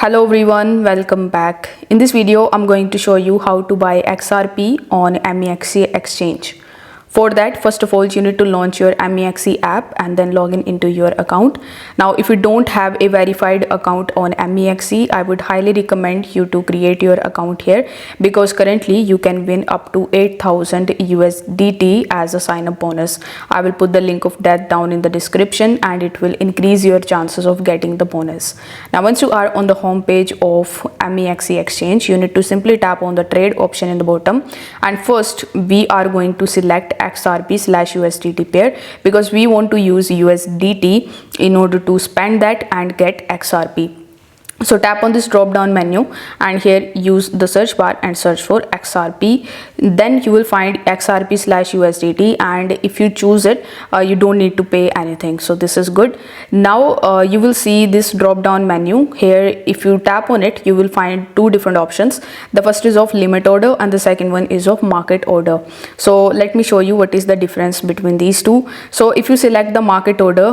Hello everyone, welcome back. In this video, I'm going to show you how to buy XRP on Mexc exchange. For that, first of all, you need to launch your Mexc app and then log into your account. Now, if you don't have a verified account on Mexc, I would highly recommend you to create your account here because currently you can win up to 8,000 USDT as a sign-up bonus. I will put the link of that down in the description and it will increase your chances of getting the bonus. Now, once you are on the home page of Mexc exchange, you need to simply tap on the trade option in the bottom, and first we are going to select XRP/USDT pair because we want to use USDT in order to spend that and get XRP. So tap on this drop down menu and here use the search bar and search for XRP. Then you will find XRP/USDT, and if you choose it, you don't need to pay anything. So this is good. Now you will see this drop down menu here. If you tap on it, you will find two different options. The first is of limit order and the second one is of market order. So let me show you what is the difference between these two. So if you select the market order,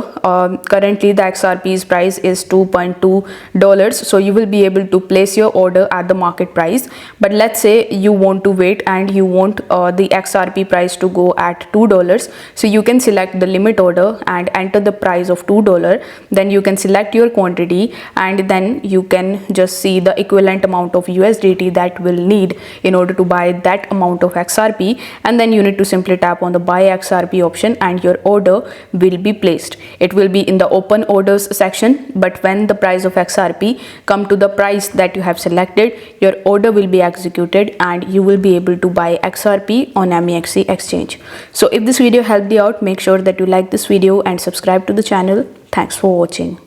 currently the XRP's price is $2.2. So you will be able to place your order at the market price. But let's say you want to wait and you want the XRP price to go at $2. So you can select the limit order and enter the price of $2. Then you can select your quantity and then you can just see the equivalent amount of USDT that will need in order to buy that amount of XRP. And then you need to simply tap on the buy XRP option and your order will be placed. It will be in the open orders section, but when the price of XRP come to the price that you have selected, your order will be executed and you will be able to buy XRP on Mexc exchange. So if this video helped you out, make sure that you like this video and subscribe to the channel. Thanks for watching.